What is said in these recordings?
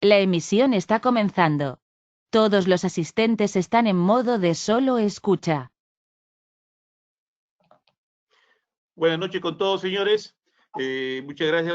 La emisión está comenzando. Todos los asistentes están en modo de solo escucha. Buenas noches con todos, señores. Muchas gracias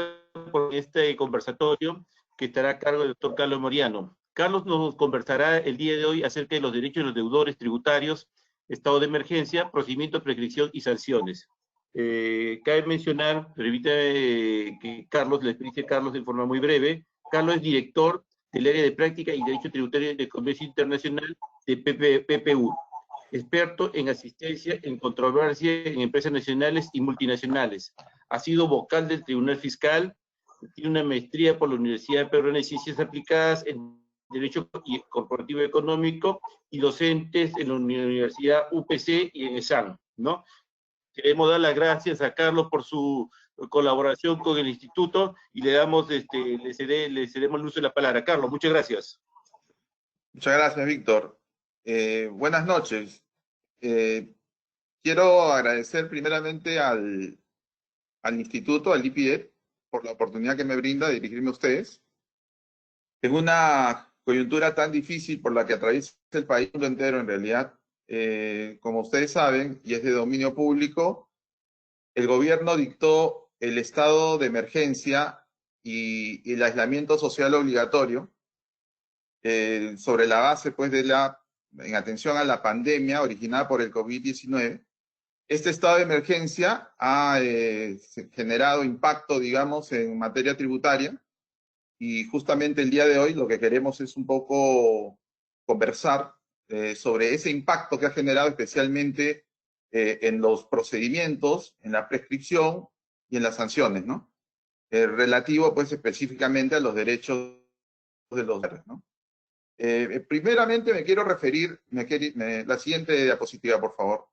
por este conversatorio que estará a cargo del doctor Carlos Moriano. Carlos nos conversará el día de hoy acerca de los derechos de los deudores tributarios, estado de emergencia, procedimiento de prescripción y sanciones. Cabe mencionar, permítame que Carlos, le explique a Carlos de forma muy breve. Carlos es director del área de práctica y derecho tributario de comercio internacional de PPU, experto en asistencia en controversia en empresas nacionales y multinacionales. Ha sido vocal del Tribunal Fiscal, tiene una maestría por la Universidad Peruana de Ciencias Aplicadas en Derecho Corporativo Económico y docentes en la Universidad UPC y en ESAN, ¿no? Queremos dar las gracias a Carlos por su colaboración con el instituto y le cedemos el uso de la palabra. Carlos, muchas gracias. Muchas gracias, Víctor. Buenas noches. Quiero agradecer primeramente al instituto, al IPIET, por la oportunidad que me brinda de dirigirme a ustedes. En una coyuntura tan difícil por la que atraviesa el país entero, en realidad, como ustedes saben, y es de dominio público, el gobierno dictó el estado de emergencia y el aislamiento social obligatorio sobre la base, pues, en atención a la pandemia originada por el COVID-19. Este estado de emergencia ha generado impacto, digamos, en materia tributaria, y justamente el día de hoy lo que queremos es un poco conversar sobre ese impacto que ha generado especialmente en los procedimientos, en la prescripción y en las sanciones, ¿no? Relativo, pues, específicamente a los derechos de los usuarios, ¿no? Primeramente me quiero referir, la siguiente diapositiva, por favor.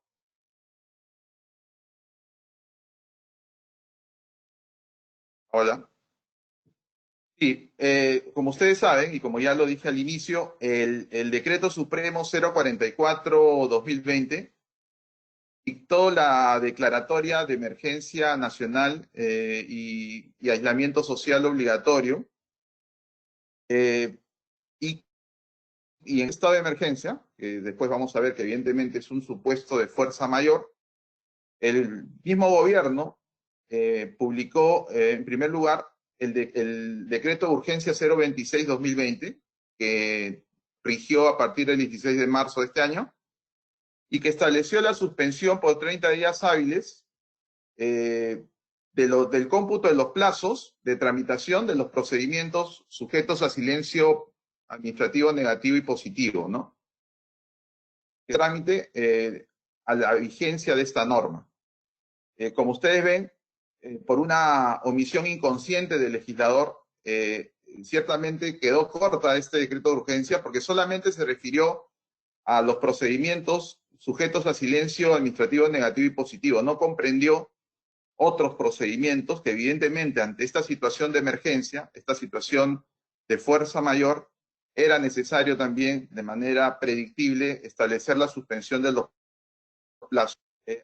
Hola. Sí, como ustedes saben, y como ya lo dije al inicio, el Decreto Supremo 044-2020 dictó la declaratoria de emergencia nacional y aislamiento social obligatorio. Y en estado de emergencia, que después vamos a ver que evidentemente es un supuesto de fuerza mayor, el mismo gobierno publicó, en primer lugar, el decreto de urgencia 026-2020, que rigió a partir del 16 de marzo de este año, y que estableció la suspensión por 30 días hábiles del cómputo de los plazos de tramitación de los procedimientos sujetos a silencio administrativo negativo y positivo, ¿no? El trámite a la vigencia de esta norma. Como ustedes ven, por una omisión inconsciente del legislador, ciertamente quedó corta este decreto de urgencia porque solamente se refirió a los procedimientos sujetos a silencio administrativo negativo y positivo. No comprendió otros procedimientos que evidentemente ante esta situación de emergencia, esta situación de fuerza mayor, era necesario también de manera predictible establecer la suspensión de los plazos.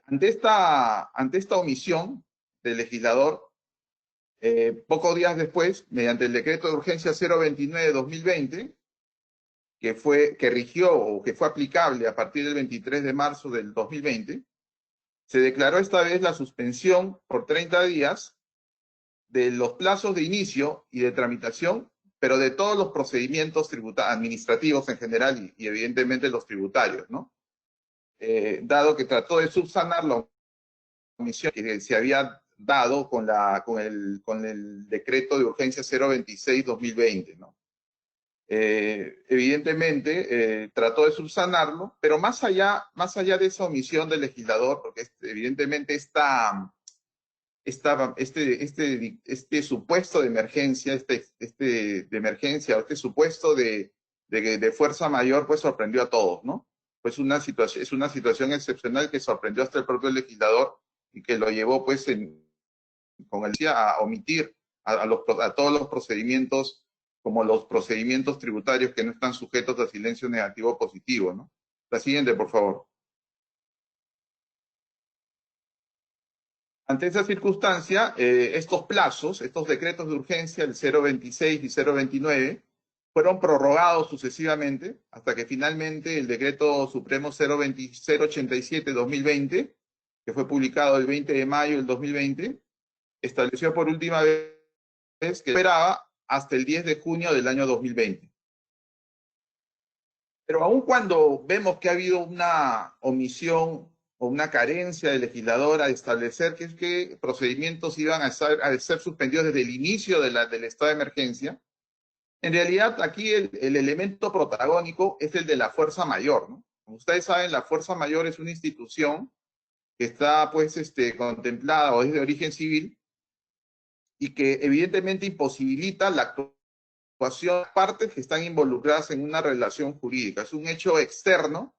Ante esta omisión del legislador, pocos días después, mediante el decreto de urgencia 029-2020, que rigió o que fue aplicable a partir del 23 de marzo del 2020, se declaró esta vez la suspensión por 30 días de los plazos de inicio y de tramitación, pero de todos los procedimientos administrativos en general y evidentemente los tributarios, ¿no? Dado que trató de subsanar la omisión que se había dado con el decreto de urgencia 026-2020, ¿no? Evidentemente trató de subsanarlo, pero más allá de esa omisión del legislador, porque evidentemente este supuesto de emergencia, este supuesto de fuerza mayor, pues sorprendió a todos, ¿no? Pues es una situación excepcional que sorprendió hasta el propio legislador y que lo llevó, pues, a omitir a todos los procedimientos, como los procedimientos tributarios que no están sujetos a silencio negativo o positivo, ¿no? La siguiente, por favor. Ante esa circunstancia, estos plazos, estos decretos de urgencia, el 026 y 029, fueron prorrogados sucesivamente hasta que finalmente el Decreto Supremo 087-2020, que fue publicado el 20 de mayo del 2020, estableció por última vez que esperaba hasta el 10 de junio del año 2020. Pero aun cuando vemos que ha habido una omisión o una carencia del legislador a establecer que procedimientos iban a ser suspendidos desde el inicio del estado de emergencia, en realidad aquí el elemento protagónico es el de la fuerza mayor, ¿no? Como ustedes saben, la fuerza mayor es una institución que está pues contemplada o es de origen civil y que evidentemente imposibilita la actuación de partes que están involucradas en una relación jurídica. Es un hecho externo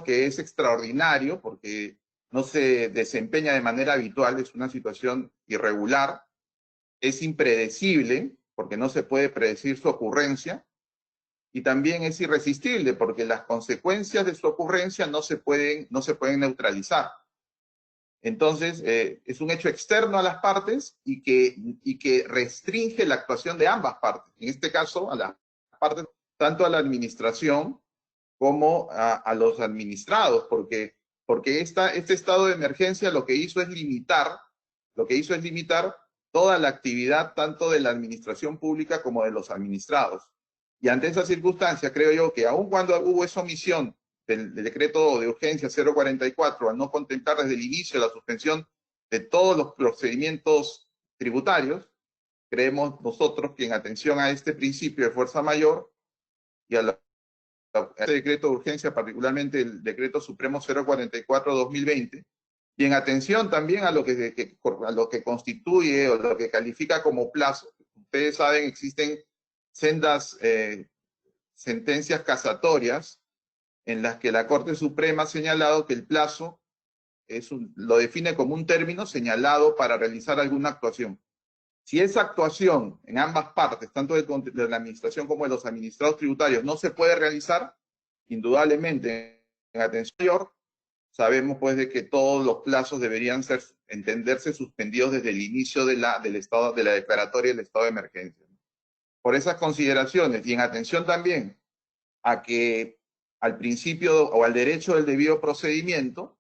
que es extraordinario porque no se desempeña de manera habitual, es una situación irregular, es impredecible porque no se puede predecir su ocurrencia y también es irresistible porque las consecuencias de su ocurrencia no se pueden neutralizar. Entonces, es un hecho externo a las partes y que restringe la actuación de ambas partes. En este caso, a las partes, tanto a la administración como a los administrados, porque este estado de emergencia lo que hizo es limitar toda la actividad tanto de la administración pública como de los administrados. Y ante esa circunstancia, creo yo que aun cuando hubo esa omisión del decreto de urgencia 044, al no contemplar desde el inicio la suspensión de todos los procedimientos tributarios, creemos nosotros que en atención a este principio de fuerza mayor y a este decreto de urgencia, particularmente el decreto supremo 044-2020, y en atención también a lo que constituye o lo que califica como plazo. Ustedes saben, existen sendas sentencias casatorias en las que la Corte Suprema ha señalado que el plazo lo define como un término señalado para realizar alguna actuación. Si esa actuación en ambas partes, tanto de la administración como de los administrados tributarios, no se puede realizar, indudablemente en atención mayor, sabemos pues de que todos los plazos deberían entenderse suspendidos desde el inicio de la declaratoria del estado de emergencia. Por esas consideraciones y en atención también a que al principio o al derecho del debido procedimiento,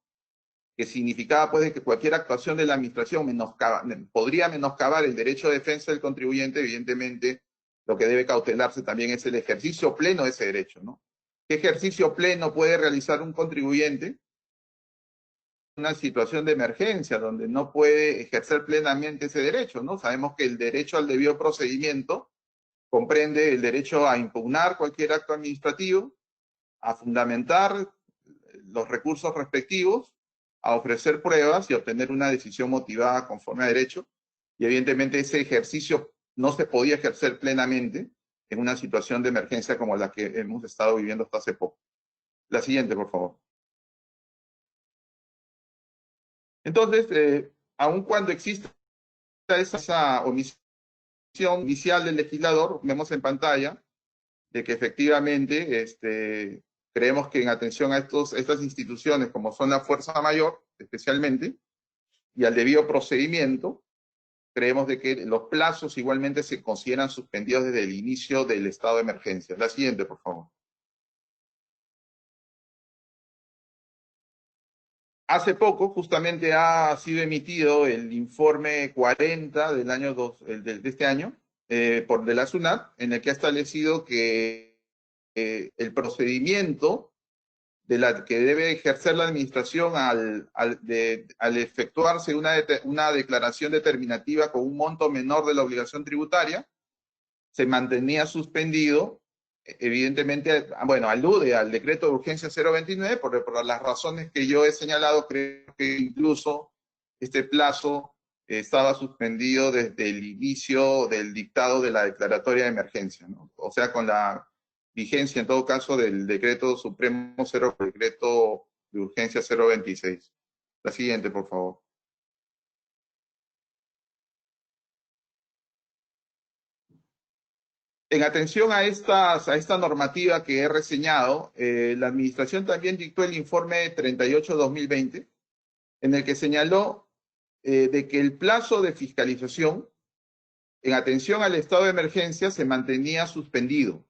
que significaba pues de que cualquier actuación de la administración podría menoscabar el derecho de defensa del contribuyente, evidentemente lo que debe cautelarse también es el ejercicio pleno de ese derecho, ¿no? ¿Qué ejercicio pleno puede realizar un contribuyente en una situación de emergencia donde no puede ejercer plenamente ese derecho, ¿no? Sabemos que el derecho al debido procedimiento comprende el derecho a impugnar cualquier acto administrativo, a fundamentar los recursos respectivos, a ofrecer pruebas y obtener una decisión motivada conforme a derecho. Y evidentemente ese ejercicio no se podía ejercer plenamente en una situación de emergencia como la que hemos estado viviendo hasta hace poco. La siguiente, por favor. Entonces, aun cuando exista esa omisión inicial del legislador, vemos en pantalla de que efectivamente creemos que en atención a estas instituciones, como son la fuerza mayor, especialmente, y al debido procedimiento, creemos de que los plazos igualmente se consideran suspendidos desde el inicio del estado de emergencia. La siguiente, por favor. Hace poco, justamente ha sido emitido el informe 40 del año de este año, de la SUNAT, en el que ha establecido que el procedimiento que debe ejercer la administración al efectuarse una declaración determinativa con un monto menor de la obligación tributaria, se mantenía suspendido. Evidentemente, bueno, alude al decreto de urgencia 029, por las razones que yo he señalado. Creo que incluso este plazo estaba suspendido desde el inicio del dictado de la declaratoria de emergencia, ¿no? O sea, con la vigencia, en todo caso, del decreto supremo decreto de urgencia 026. La siguiente, por favor. En atención a esta normativa que he reseñado, la administración también dictó el informe 38-2020, en el que señaló de que el plazo de fiscalización en atención al estado de emergencia se mantenía suspendido.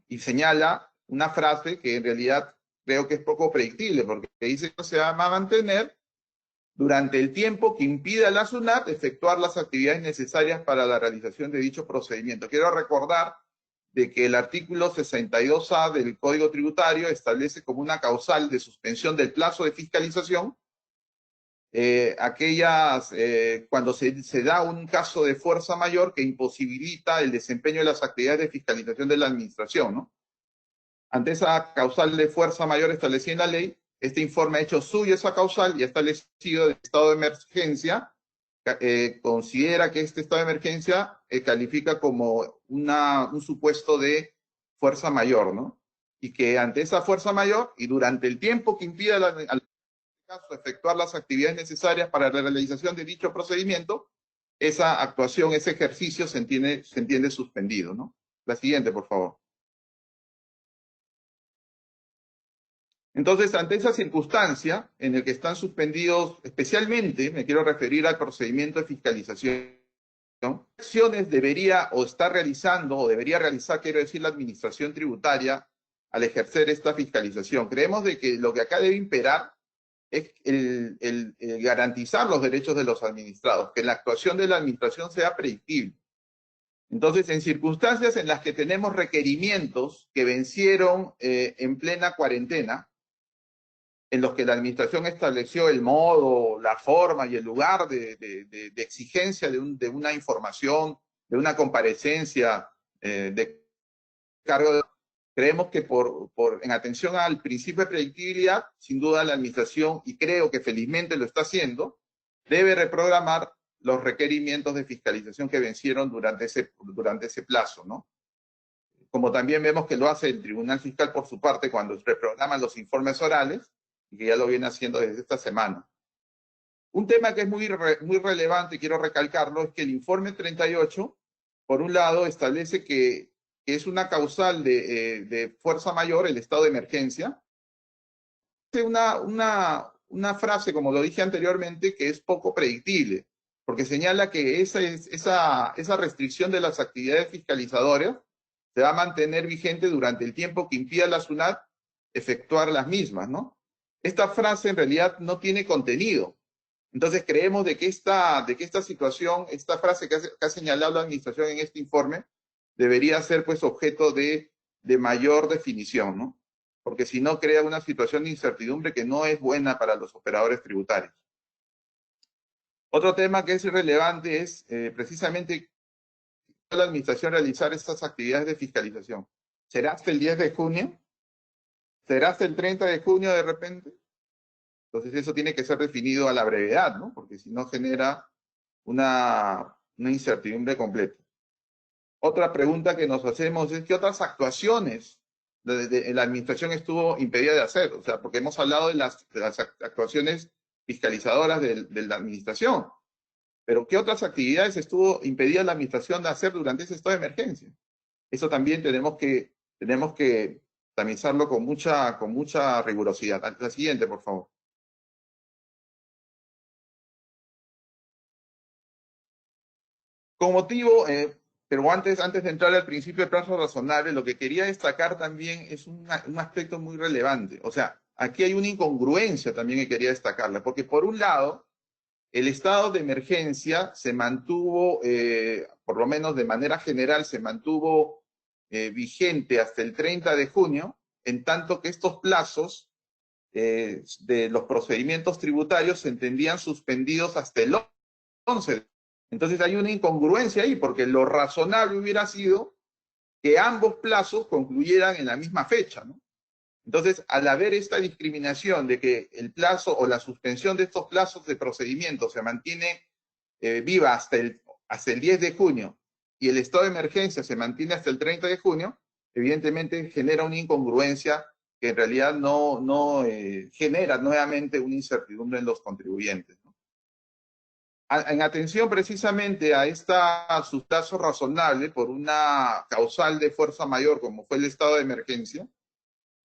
Y señala una frase que en realidad creo que es poco predictible, porque dice que se va a mantener durante el tiempo que impida a la SUNAT efectuar las actividades necesarias para la realización de dicho procedimiento. Quiero recordar de que el artículo 62A del Código Tributario establece como una causal de suspensión del plazo de fiscalización cuando se da un caso de fuerza mayor que imposibilita el desempeño de las actividades de fiscalización de la administración, ¿no? Ante esa causal de fuerza mayor establecida en la ley, este informe ha hecho suyo esa causal y ha establecido el estado de emergencia, considera que este estado de emergencia califica como un supuesto de fuerza mayor, ¿no? Y que ante esa fuerza mayor y durante el tiempo que impida al caso efectuar las actividades necesarias para la realización de dicho procedimiento, esa actuación, ese ejercicio se entiende suspendido, ¿no? La siguiente, por favor. Entonces, ante esa circunstancia en la que están suspendidos, especialmente me quiero referir al procedimiento de fiscalización, ¿no? ¿Qué acciones debería o está realizando o debería realizar, quiero decir, la administración tributaria al ejercer esta fiscalización? Creemos de que lo que acá debe imperar es el garantizar los derechos de los administrados, que la actuación de la administración sea predictible. Entonces, en circunstancias en las que tenemos requerimientos que vencieron en plena cuarentena, en los que la administración estableció el modo, la forma y el lugar de exigencia de una información, de una comparecencia, de cargo, creemos que en atención al principio de predictibilidad, sin duda la administración, y creo que felizmente lo está haciendo, debe reprogramar los requerimientos de fiscalización que vencieron durante ese plazo, ¿no? Como también vemos que lo hace el Tribunal Fiscal por su parte cuando reprograma los informes orales, y que ya lo viene haciendo desde esta semana. Un tema que es muy relevante, y quiero recalcarlo, es que el informe 38, por un lado, establece que es una causal de fuerza mayor, el estado de emergencia. Una frase, como lo dije anteriormente, que es poco predictible, porque señala que esa restricción de las actividades fiscalizadoras se va a mantener vigente durante el tiempo que impida a la SUNAT efectuar las mismas, ¿no? Esta frase en realidad no tiene contenido. Entonces creemos de que esta situación, esta frase que ha señalado la administración en este informe, debería ser pues objeto de mayor definición, ¿no? Porque si no crea una situación de incertidumbre que no es buena para los operadores tributarios. Otro tema que es relevante es precisamente la administración realizar estas actividades de fiscalización. ¿Será hasta el 10 de junio? ¿Será hasta el 30 de junio de repente? Entonces eso tiene que ser definido a la brevedad, ¿no? Porque si no genera una incertidumbre completa. Otra pregunta que nos hacemos es ¿qué otras actuaciones la administración estuvo impedida de hacer? O sea, porque hemos hablado de las actuaciones fiscalizadoras de la administración, pero ¿qué otras actividades estuvo impedida la administración de hacer durante ese estado de emergencia? Eso también tenemos que tamizarlo con mucha rigurosidad. La siguiente, por favor. Con motivo, pero antes de entrar al principio de plazo razonable, lo que quería destacar también es un aspecto muy relevante. O sea, aquí hay una incongruencia también que quería destacarla, porque por un lado, el estado de emergencia se mantuvo, por lo menos de manera general, se mantuvo vigente hasta el 30 de junio, en tanto que estos plazos de los procedimientos tributarios se entendían suspendidos hasta el 11. Entonces hay una incongruencia ahí, porque lo razonable hubiera sido que ambos plazos concluyeran en la misma fecha, ¿no? Entonces, al haber esta discriminación de que el plazo o la suspensión de estos plazos de procedimiento se mantiene viva hasta el 10 de junio y el estado de emergencia se mantiene hasta el 30 de junio, evidentemente genera una incongruencia que en realidad no genera nuevamente una incertidumbre en los contribuyentes, ¿no? En atención precisamente a su plazo razonable por una causal de fuerza mayor como fue el estado de emergencia,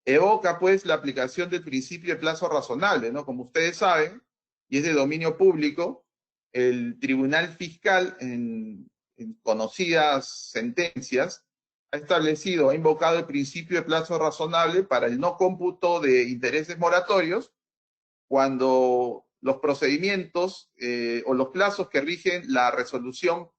evoca pues la aplicación del principio de plazo razonable, ¿no? Como ustedes saben, y es de dominio público, el Tribunal Fiscal en en conocidas sentencias, ha establecido, ha invocado el principio de plazo razonable para el no cómputo de intereses moratorios cuando los procedimientos o los plazos que rigen la resolución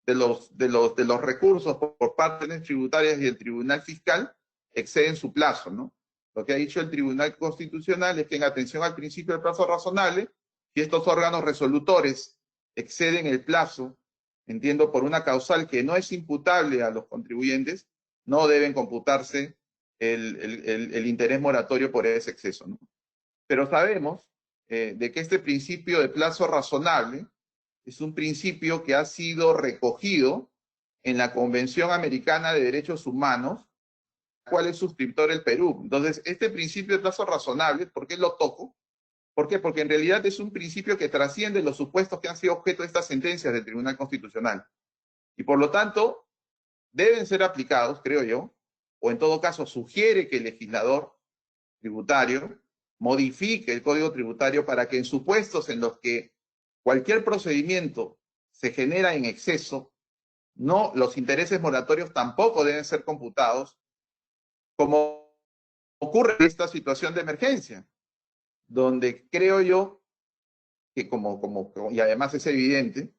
de los recursos por partes tributarias y el Tribunal Fiscal exceden su plazo, ¿no? Lo que ha dicho el Tribunal Constitucional es que en atención al principio del plazo razonable, si estos órganos resolutores exceden el plazo, entiendo por una causal que no es imputable a los contribuyentes, no deben computarse el interés moratorio por ese exceso, ¿no? Pero sabemos de que este principio de plazo razonable es un principio que ha sido recogido en la Convención Americana de Derechos Humanos, la cual es suscriptor el Perú. Entonces, este principio de plazo razonable, ¿por qué lo toco? ¿Por qué? Porque en realidad es un principio que trasciende los supuestos que han sido objeto de estas sentencias del Tribunal Constitucional. Y por lo tanto, deben ser aplicados, creo yo, o en todo caso sugiere que el legislador tributario modifique el Código Tributario para que en supuestos en los que cualquier procedimiento se genera en exceso, no, los intereses moratorios tampoco deben ser computados, como ocurre en esta situación de emergencia, donde creo yo que y además es evidente,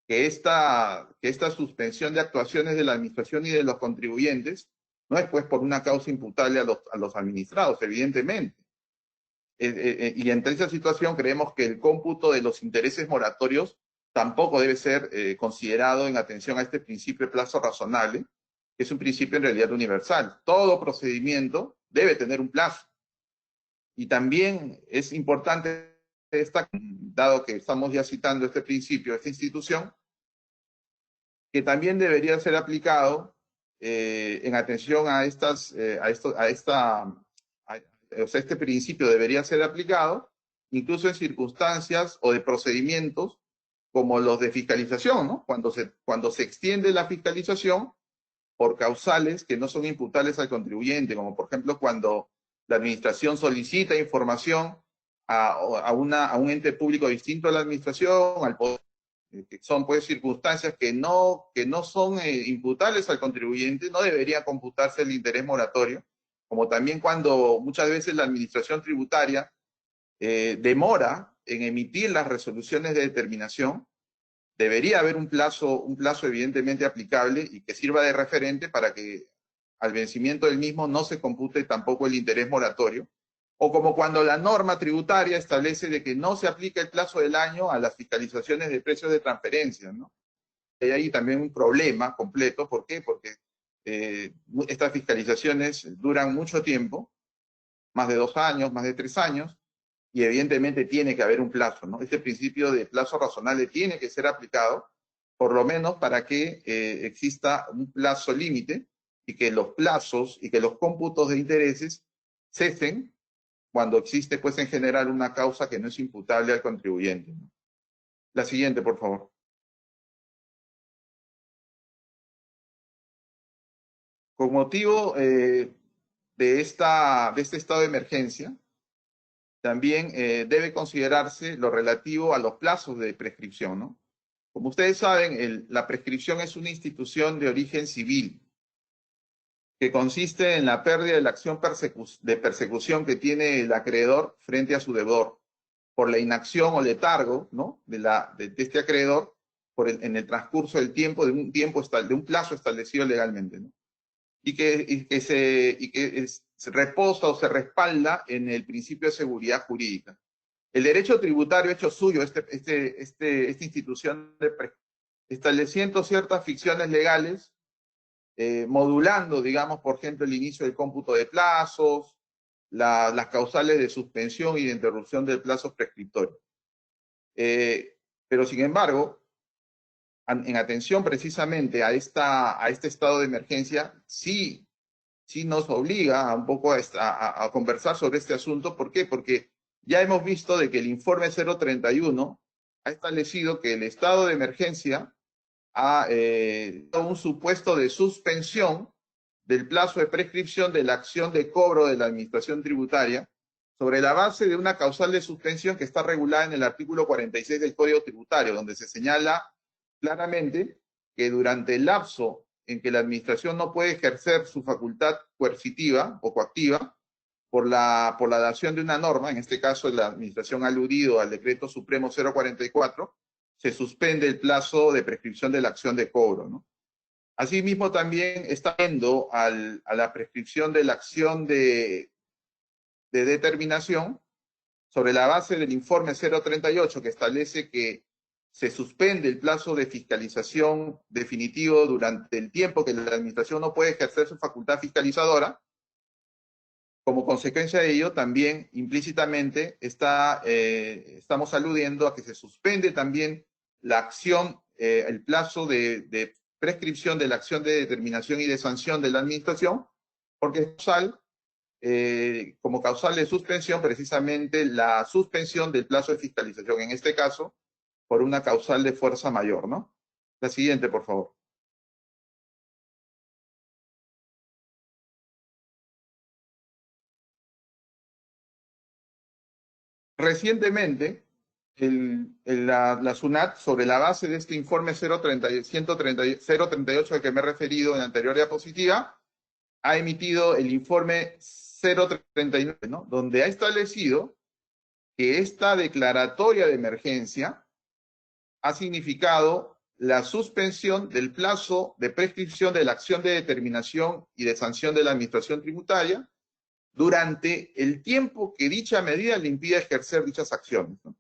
que esta suspensión de actuaciones de la administración y de los contribuyentes no es pues por una causa imputable a los administrados, evidentemente. Y entre esa situación creemos que el cómputo de los intereses moratorios tampoco debe ser considerado en atención a este principio de plazo razonable, que es un principio en realidad universal. Todo procedimiento debe tener un plazo. Y también es importante dado que estamos ya citando este principio, esta institución, que también debería ser aplicado en atención a este principio debería ser aplicado incluso en circunstancias o de procedimientos como los de fiscalización, ¿no? Cuando se extiende la fiscalización por causales que no son imputables al contribuyente, como por ejemplo cuando la administración solicita información a un ente público distinto a la administración, al poder, que son pues circunstancias que no son imputables al contribuyente, no debería computarse el interés moratorio, como también cuando muchas veces la administración tributaria demora en emitir las resoluciones de determinación, debería haber un plazo evidentemente aplicable y que sirva de referente para que al vencimiento del mismo no se compute tampoco el interés moratorio, o como cuando la norma tributaria establece de que no se aplica el plazo del año a las fiscalizaciones de precios de transferencia, ¿no? Hay ahí también un problema completo. ¿Por qué? Porque estas fiscalizaciones duran mucho tiempo, más de 2 años, más de 3 años, y evidentemente tiene que haber un plazo, ¿no? Este principio de plazo razonable tiene que ser aplicado, por lo menos para que exista un plazo límite y que los plazos y que los cómputos de intereses cesen cuando existe, pues, en general una causa que no es imputable al contribuyente, ¿no? La siguiente, por favor. Con motivo de este estado de emergencia, también debe considerarse lo relativo a los plazos de prescripción, ¿no? Como ustedes saben, la prescripción es una institución de origen civil que consiste en la pérdida de la acción de persecución que tiene el acreedor frente a su deudor por la inacción o letargo, ¿no?, de este acreedor en el transcurso del tiempo, de un plazo establecido legalmente, ¿no? Y que se reposa o se respalda en el principio de seguridad jurídica. El derecho tributario ha hecho suyo esta institución estableciendo ciertas ficciones legales, modulando, digamos, por ejemplo, el inicio del cómputo de plazos, las causales de suspensión y de interrupción del plazo prescriptorio. Pero, sin embargo, en atención precisamente a este estado de emergencia, sí nos obliga un poco a conversar sobre este asunto. ¿Por qué? Porque ya hemos visto de que el informe 031 ha establecido que el estado de emergencia ha dado un supuesto de suspensión del plazo de prescripción de la acción de cobro de la administración tributaria sobre la base de una causal de suspensión que está regulada en el artículo 46 del Código Tributario, donde se señala claramente que durante el lapso en que la administración no puede ejercer su facultad coercitiva o coactiva por la dación de una norma, en este caso la administración ha aludido al decreto supremo 044, se suspende el plazo de prescripción de la acción de cobro, ¿no? Asimismo, también está viendo a la prescripción de la acción de determinación sobre la base del informe 038, que establece que se suspende el plazo de fiscalización definitivo durante el tiempo que la administración no puede ejercer su facultad fiscalizadora. Como consecuencia de ello, también implícitamente estamos aludiendo a que se suspende también la acción, el plazo de prescripción de la acción de determinación y de sanción de la administración, porque es como causal de suspensión precisamente la suspensión del plazo de fiscalización, en este caso, por una causal de fuerza mayor, ¿no? La siguiente, por favor. Recientemente, la SUNAT, sobre la base de este informe 038 al que me he referido en la anterior diapositiva, ha emitido el informe 039, ¿no? Donde ha establecido que esta declaratoria de emergencia ha significado la suspensión del plazo de prescripción de la acción de determinación y de sanción de la administración tributaria durante el tiempo que dicha medida le impida ejercer dichas acciones, ¿no?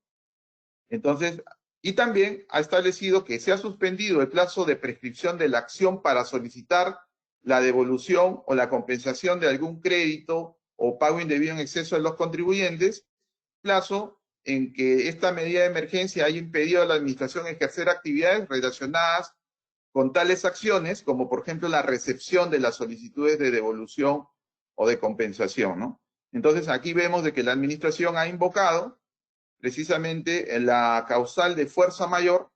Entonces, y también ha establecido que se ha suspendido el plazo de prescripción de la acción para solicitar la devolución o la compensación de algún crédito o pago indebido en exceso de los contribuyentes, plazo en que esta medida de emergencia haya impedido a la administración ejercer actividades relacionadas con tales acciones, como por ejemplo la recepción de las solicitudes de devolución o de compensación, ¿no? Entonces aquí vemos de que la administración ha invocado precisamente la causal de fuerza mayor,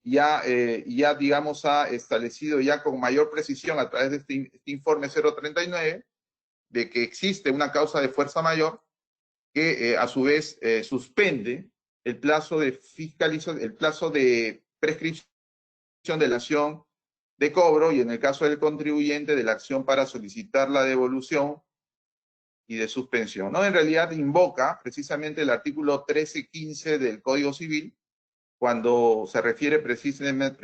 ya digamos ha establecido ya con mayor precisión a través de este informe 039 de que existe una causa de fuerza mayor que a su vez suspende el plazo de fiscalización, el plazo de prescripción de la acción de cobro y en el caso del contribuyente de la acción para solicitar la devolución y de suspensión, ¿no? En realidad invoca precisamente el artículo 1315 del Código Civil cuando se refiere precisamente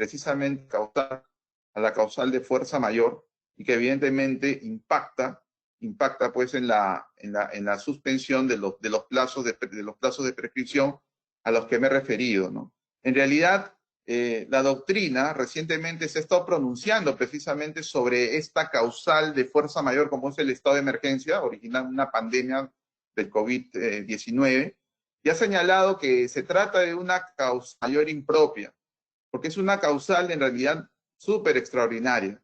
a la causal de fuerza mayor y que evidentemente impacta pues en la suspensión de los plazos de prescripción a los que me he referido, ¿no? En realidad, la doctrina recientemente se ha estado pronunciando precisamente sobre esta causal de fuerza mayor como es el estado de emergencia, originando una pandemia del COVID-19, y ha señalado que se trata de una causa mayor impropia, porque es una causal en realidad súper extraordinaria,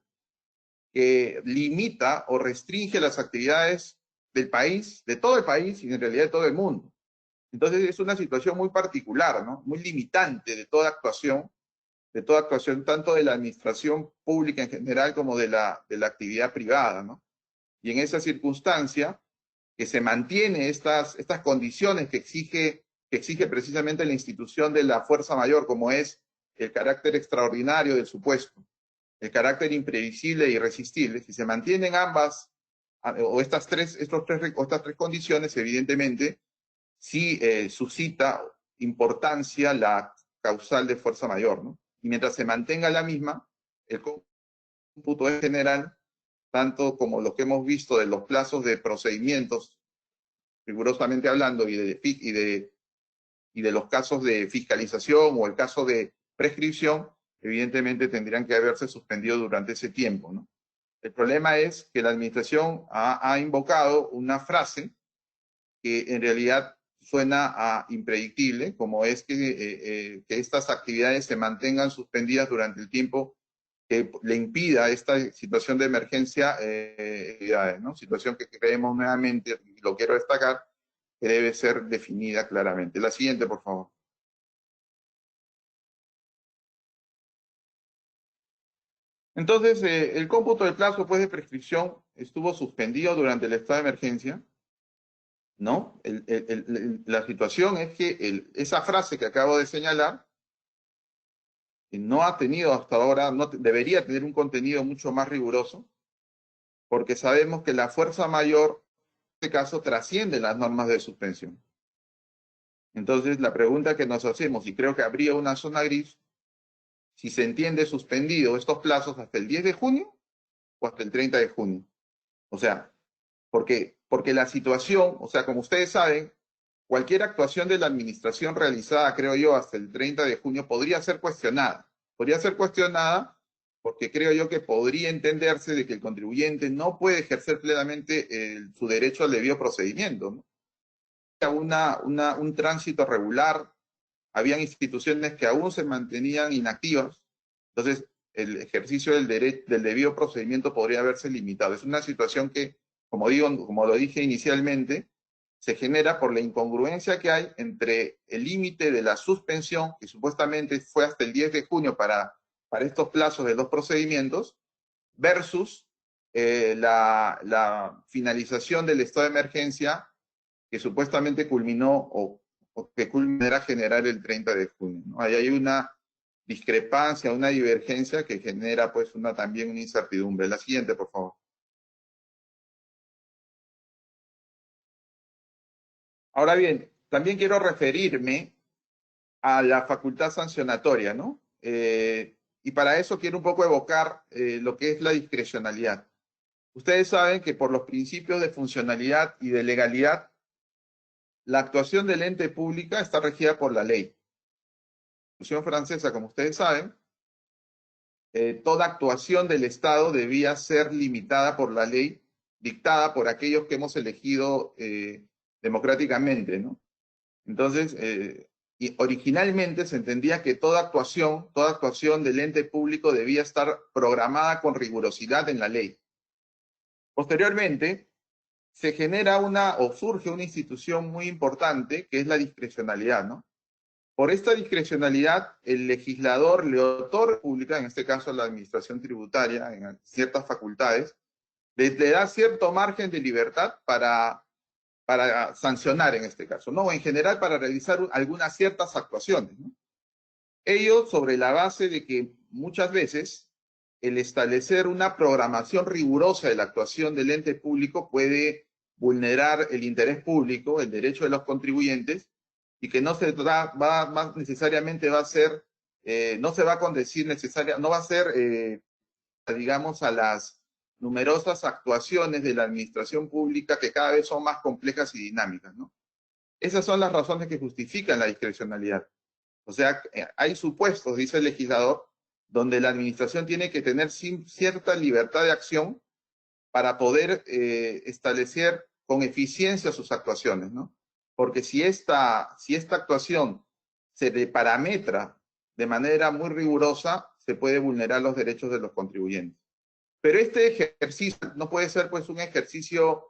que limita o restringe las actividades del país, de todo el país y en realidad de todo el mundo. Entonces es una situación muy particular, ¿no? Muy limitante de toda actuación tanto de la administración pública en general como de la actividad privada, ¿no? Y en esa circunstancia, que se mantiene estas condiciones que exige precisamente la institución de la fuerza mayor, como es el carácter extraordinario del supuesto, el carácter imprevisible e irresistible, si se mantienen ambas, o estas tres condiciones, evidentemente, sí suscita importancia la causal de fuerza mayor, ¿no? Y mientras se mantenga la misma, el cómputo es general, tanto como lo que hemos visto de los plazos de procedimientos, rigurosamente hablando, y de los casos de fiscalización o el caso de prescripción, evidentemente tendrían que haberse suspendido durante ese tiempo, ¿no? El problema es que la administración ha invocado una frase que en realidad suena a impredictible, como es que estas actividades se mantengan suspendidas durante el tiempo que le impida esta situación de emergencia, ¿no? Situación que creemos nuevamente, y lo quiero destacar, que debe ser definida claramente. La siguiente, por favor. Entonces, el cómputo del plazo pues, de prescripción estuvo suspendido durante el estado de emergencia, ¿no? La situación es que esa frase que acabo de señalar no ha tenido hasta ahora, debería tener un contenido mucho más riguroso, porque sabemos que la fuerza mayor, en este caso, trasciende las normas de suspensión. Entonces, la pregunta que nos hacemos, y creo que habría una zona gris, si se entiende suspendido estos plazos hasta el 10 de junio o hasta el 30 de junio. O sea, porque la situación, o sea, como ustedes saben, cualquier actuación de la administración realizada, creo yo, hasta el 30 de junio podría ser cuestionada. Podría ser cuestionada porque creo yo que podría entenderse de que el contribuyente no puede ejercer plenamente su derecho al debido procedimiento, ¿no? Un tránsito regular, habían instituciones que aún se mantenían inactivas, entonces el ejercicio del debido procedimiento podría haberse limitado. Es una situación que, como lo dije inicialmente, se genera por la incongruencia que hay entre el límite de la suspensión, que supuestamente fue hasta el 10 de junio para estos plazos de los procedimientos, versus la finalización del estado de emergencia que supuestamente culminó o que culminará generar el 30 de junio, ¿no? Ahí hay una discrepancia, una divergencia que genera pues también una incertidumbre. La siguiente, por favor. Ahora bien, también quiero referirme a la facultad sancionatoria, ¿no? Y para eso quiero un poco evocar lo que es la discrecionalidad. Ustedes saben que por los principios de funcionalidad y de legalidad, la actuación del ente pública está regida por la ley. La Constitución francesa, como ustedes saben, toda actuación del Estado debía ser limitada por la ley dictada por aquellos que hemos elegido democráticamente, ¿no? Entonces, y originalmente se entendía que toda actuación del ente público debía estar programada con rigurosidad en la ley. Posteriormente, se genera o surge una institución muy importante que es la discrecionalidad, ¿no? Por esta discrecionalidad, el legislador le otorga pública, en este caso a la administración tributaria, en ciertas facultades, le da cierto margen de libertad para sancionar en este caso, ¿no? O en general para realizar algunas ciertas actuaciones, ¿no? Ello sobre la base de que muchas veces el establecer una programación rigurosa de la actuación del ente público puede vulnerar el interés público, el derecho de los contribuyentes, y que no necesariamente va a ser, no se va a condecir no va a ser, digamos, a las numerosas actuaciones de la administración pública que cada vez son más complejas y dinámicas, ¿no? Esas son las razones que justifican la discrecionalidad. O sea, hay supuestos, dice el legislador, donde la administración tiene que tener cierta libertad de acción para poder establecer con eficiencia sus actuaciones, ¿no? Porque si esta actuación se parametra de manera muy rigurosa, se puede vulnerar los derechos de los contribuyentes. Pero este ejercicio no puede ser pues un ejercicio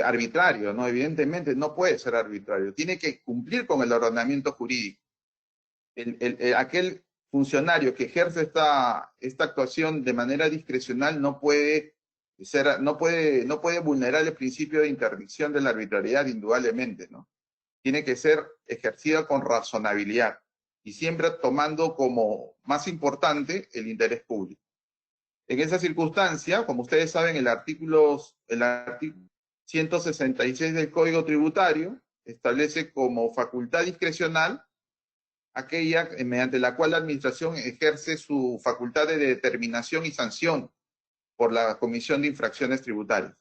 arbitrario, ¿no? Evidentemente no puede ser arbitrario, tiene que cumplir con el ordenamiento jurídico. Aquel funcionario que ejerce esta actuación de manera discrecional no puede vulnerar el principio de interdicción de la arbitrariedad, indudablemente, ¿no? Tiene que ser ejercida con razonabilidad y siempre tomando como más importante el interés público. En esa circunstancia, como ustedes saben, el artículo 166 del Código Tributario establece como facultad discrecional aquella mediante la cual la administración ejerce su facultad de determinación y sanción por la Comisión de Infracciones Tributarias.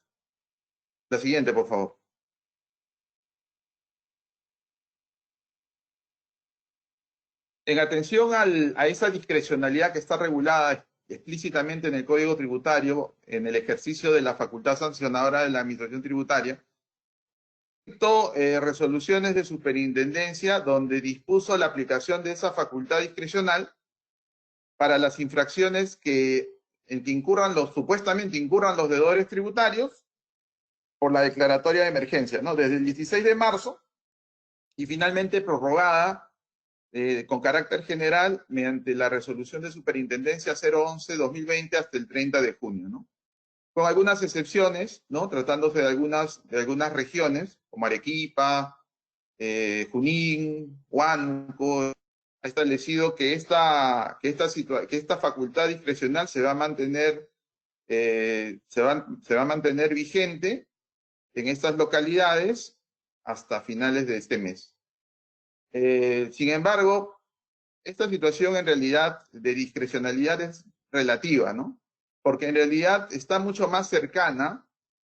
La siguiente, por favor. En atención a esa discrecionalidad que está regulada explícitamente en el Código Tributario, en el ejercicio de la facultad sancionadora de la Administración Tributaria, resoluciones de superintendencia donde dispuso la aplicación de esa facultad discrecional para las infracciones en que supuestamente incurran los deudores tributarios por la declaratoria de emergencia, ¿no? Desde el 16 de marzo y finalmente prorrogada con carácter general mediante la resolución de superintendencia 011-2020 hasta el 30 de junio, ¿no? Con algunas excepciones, ¿no? Tratándose de algunas regiones, como Arequipa, Junín, Huánuco, ha establecido que esta facultad discrecional se va a mantener, se va a mantener vigente en estas localidades hasta finales de este mes. Sin embargo, esta situación en realidad de discrecionalidad es relativa, ¿no? Porque en realidad está mucho más cercana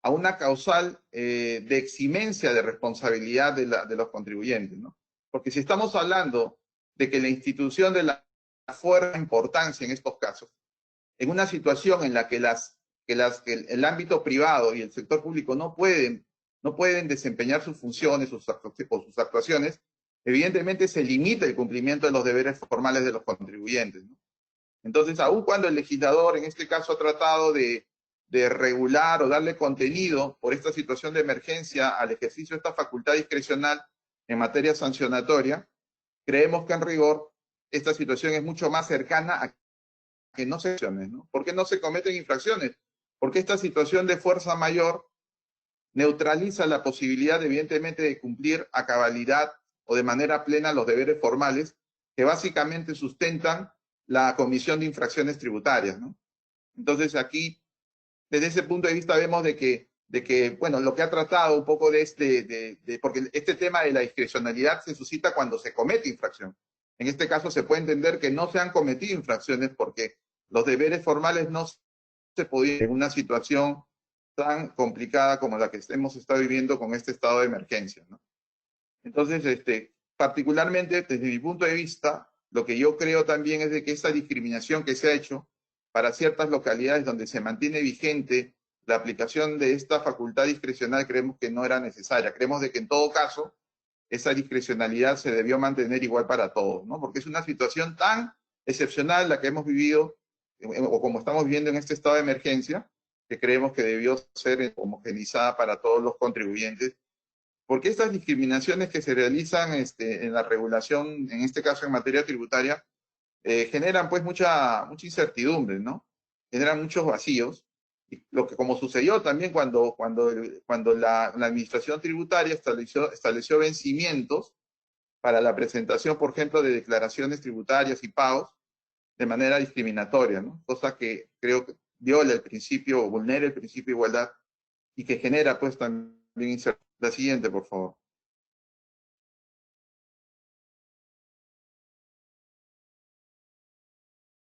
a una causal de eximencia de responsabilidad de los contribuyentes, ¿no? Porque si estamos hablando de que la institución de la fuerza importancia en estos casos, en una situación en la que el ámbito privado y el sector público no pueden desempeñar sus funciones o sus actuaciones, evidentemente se limita el cumplimiento de los deberes formales de los contribuyentes, ¿no? Entonces, aun cuando el legislador en este caso ha tratado de regular o darle contenido por esta situación de emergencia al ejercicio de esta facultad discrecional en materia sancionatoria, creemos que en rigor esta situación es mucho más cercana a que no se acciones, ¿no? ¿Por qué no se cometen infracciones? Porque esta situación de fuerza mayor neutraliza la posibilidad, evidentemente, de cumplir a cabalidad o de manera plena los deberes formales que básicamente sustentan la comisión de infracciones tributarias, ¿no? Entonces aquí, desde ese punto de vista, vemos de que bueno, lo que ha tratado un poco porque este tema de la discrecionalidad se suscita cuando se comete infracción. En este caso se puede entender que no se han cometido infracciones porque los deberes formales no se podían en una situación tan complicada como la que hemos estado viviendo con este estado de emergencia, ¿no? Entonces, particularmente desde mi punto de vista, lo que yo creo también es de que esta discriminación que se ha hecho para ciertas localidades donde se mantiene vigente la aplicación de esta facultad discrecional, creemos que no era necesaria. Creemos de que en todo caso esa discrecionalidad se debió mantener igual para todos, ¿no? Porque es una situación tan excepcional la que hemos vivido, o como estamos viviendo en este estado de emergencia, que creemos que debió ser homogenizada para todos los contribuyentes, porque estas discriminaciones que se realizan en la regulación, en este caso en materia tributaria, generan pues mucha incertidumbre, ¿no? Generan muchos vacíos. Y lo que como sucedió también cuando la administración tributaria estableció vencimientos para la presentación, por ejemplo, de declaraciones tributarias y pagos de manera discriminatoria, ¿no? Cosa que creo que viola el principio, vulnera el principio de igualdad y que genera pues también incertidumbre. La siguiente, por favor.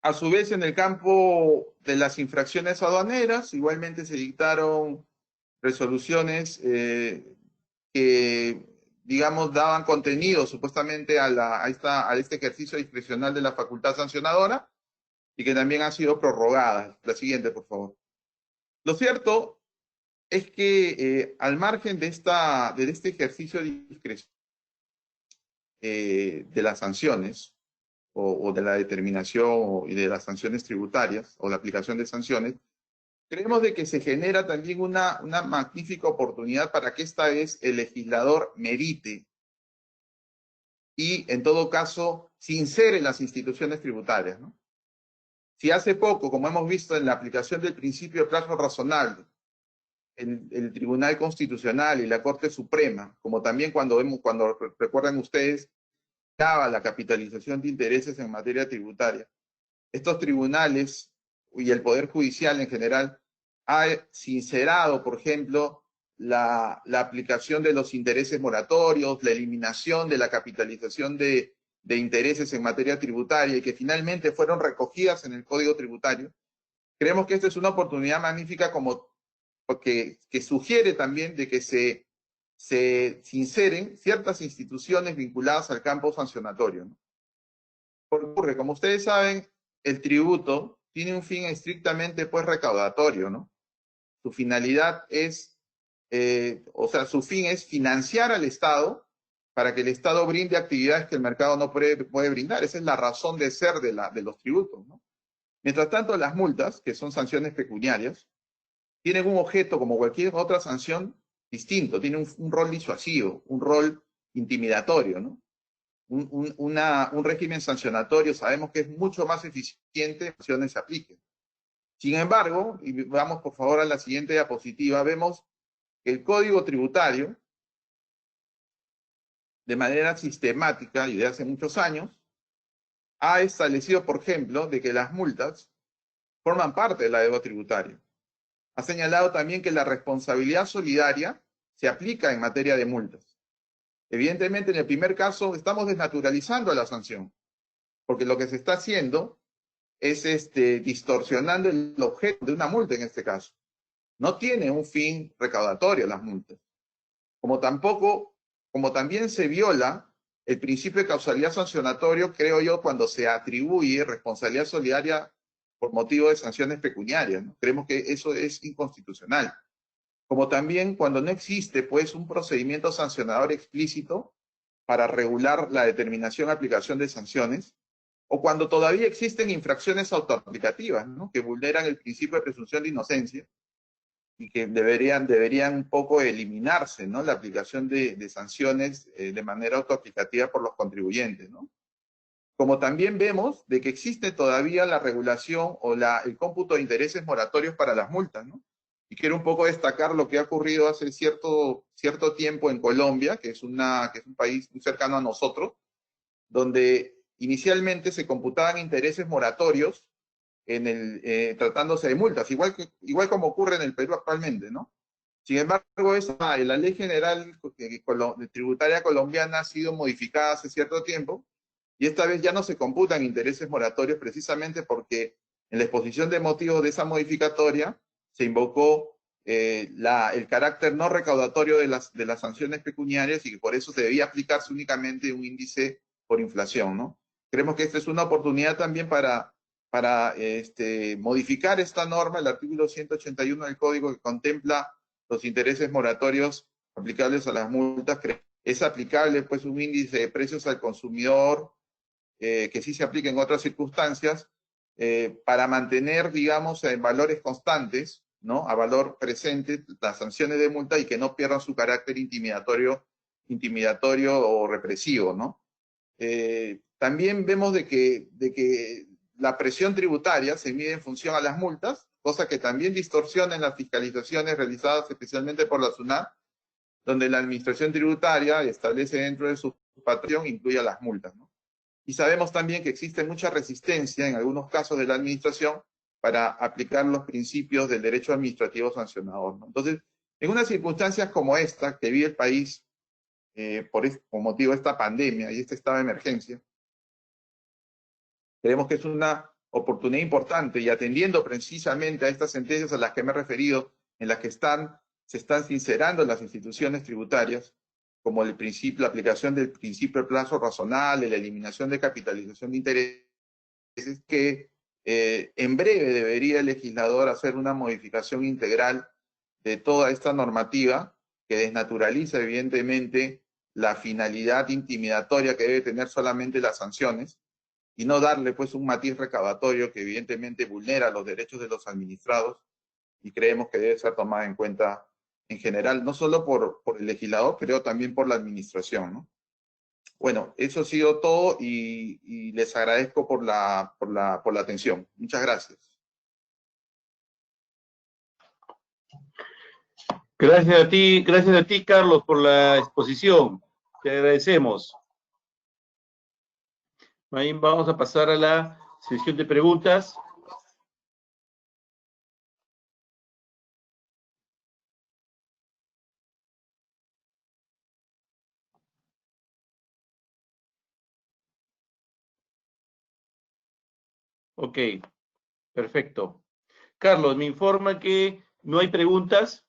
A su vez, en el campo de las infracciones aduaneras, igualmente se dictaron resoluciones que, digamos, daban contenido supuestamente a este ejercicio discrecional de la facultad sancionadora y que también han sido prorrogadas. La siguiente, por favor. Lo cierto es que al margen de este ejercicio de discreción de las sanciones o de la determinación y de las sanciones tributarias o la aplicación de sanciones, creemos de que se genera también una magnífica oportunidad para que esta vez el legislador medite y, en todo caso, sincere las instituciones tributarias, ¿no? Si hace poco, como hemos visto en la aplicación del principio de plazo razonable, el Tribunal Constitucional y la Corte Suprema, como también cuando recuerdan ustedes, la capitalización de intereses en materia tributaria, estos tribunales y el Poder Judicial en general ha sincerado, por ejemplo, la aplicación de los intereses moratorios, la eliminación de la capitalización de intereses en materia tributaria y que finalmente fueron recogidas en el Código Tributario. Creemos que esta es una oportunidad magnífica que sugiere también de que se sinceren ciertas instituciones vinculadas al campo sancionatorio, ¿no? Ocurre, como ustedes saben, el tributo tiene un fin estrictamente pues recaudatorio, ¿no? Su finalidad es, su fin es financiar al Estado para que el Estado brinde actividades que el mercado no puede brindar. Esa es la razón de ser de los tributos, ¿no? Mientras tanto, las multas, que son sanciones pecuniarias, tienen un objeto como cualquier otra sanción distinto, tienen un rol disuasivo, un rol intimidatorio, ¿no? Un régimen sancionatorio sabemos que es mucho más eficiente que las sanciones se apliquen. Sin embargo, y vamos por favor a la siguiente diapositiva, vemos que el Código Tributario, de manera sistemática y de hace muchos años, ha establecido, por ejemplo, de que las multas forman parte de la deuda tributaria. Ha señalado también que la responsabilidad solidaria se aplica en materia de multas. Evidentemente, en el primer caso, estamos desnaturalizando la sanción, porque lo que se está haciendo es distorsionando el objeto de una multa en este caso. No tiene un fin recaudatorio las multas. Como también se viola el principio de causalidad sancionatorio, creo yo, cuando se atribuye responsabilidad solidaria por motivo de sanciones pecuniarias, ¿no? Creemos que eso es inconstitucional. Como también cuando no existe, pues, un procedimiento sancionador explícito para regular la determinación y aplicación de sanciones, o cuando todavía existen infracciones autoaplicativas, ¿no?, que vulneran el principio de presunción de inocencia y que deberían un poco eliminarse, ¿no?, la aplicación de sanciones de manera autoaplicativa por los contribuyentes, ¿no? Como también vemos de que existe todavía la regulación o el cómputo de intereses moratorios para las multas, ¿no? Y quiero un poco destacar lo que ha ocurrido hace cierto tiempo en Colombia, que es un país muy cercano a nosotros, donde inicialmente se computaban intereses moratorios tratándose de multas, igual como ocurre en el Perú actualmente, ¿no? Sin embargo, la Ley General Tributaria Colombiana ha sido modificada hace cierto tiempo, y esta vez ya no se computan intereses moratorios precisamente porque en la exposición de motivos de esa modificatoria se invocó el carácter no recaudatorio de las sanciones pecuniarias y que por eso se debía aplicarse únicamente un índice por inflación, ¿no? Creemos que esta es una oportunidad también para modificar esta norma, el artículo 181 del Código, que contempla los intereses moratorios aplicables a las multas. Es aplicable, pues, un índice de precios al consumidor que sí se aplica en otras circunstancias, para mantener, digamos, en valores constantes, ¿no?, a valor presente, las sanciones de multa y que no pierdan su carácter intimidatorio o represivo, ¿no? También vemos de que la presión tributaria se mide en función a las multas, cosa que también distorsiona en las fiscalizaciones realizadas especialmente por la SUNAT, donde la administración tributaria establece dentro de su patrón incluye las multas, ¿no? Y sabemos también que existe mucha resistencia en algunos casos de la administración para aplicar los principios del derecho administrativo sancionador, ¿no? Entonces, en unas circunstancias como esta que vive el país por motivo de esta pandemia y este estado de emergencia, creemos que es una oportunidad importante, y atendiendo precisamente a estas sentencias a las que me he referido, en las que se están sincerando las instituciones tributarias, como la aplicación del principio de plazo razonable, la eliminación de capitalización de intereses, que en breve debería el legislador hacer una modificación integral de toda esta normativa que desnaturaliza evidentemente la finalidad intimidatoria que debe tener solamente las sanciones, y no darle, pues, un matiz recaudatorio que evidentemente vulnera los derechos de los administrados, y creemos que debe ser tomada en cuenta en general, no solo por el legislador, pero también por la administración, ¿no? Bueno, eso ha sido todo, y les agradezco por la atención. Muchas gracias. Gracias a ti, Carlos, por la exposición. Te agradecemos. Ahí vamos a pasar a la sesión de preguntas. Ok, perfecto. Carlos, me informa que no hay preguntas.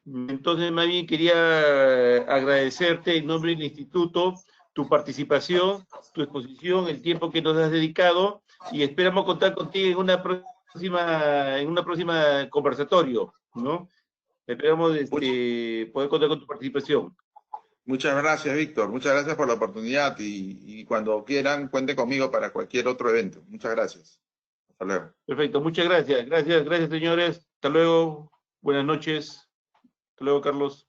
Entonces, más bien quería agradecerte en nombre del instituto tu participación, tu exposición, el tiempo que nos has dedicado, y esperamos contar contigo en una próxima conversatorio, ¿no? Esperamos poder contar con tu participación. Muchas gracias, Víctor. Muchas gracias por la oportunidad, y cuando quieran, cuente conmigo para cualquier otro evento. Muchas gracias. Hasta luego. Perfecto, muchas gracias. Gracias, señores. Hasta luego. Buenas noches. Hasta luego, Carlos.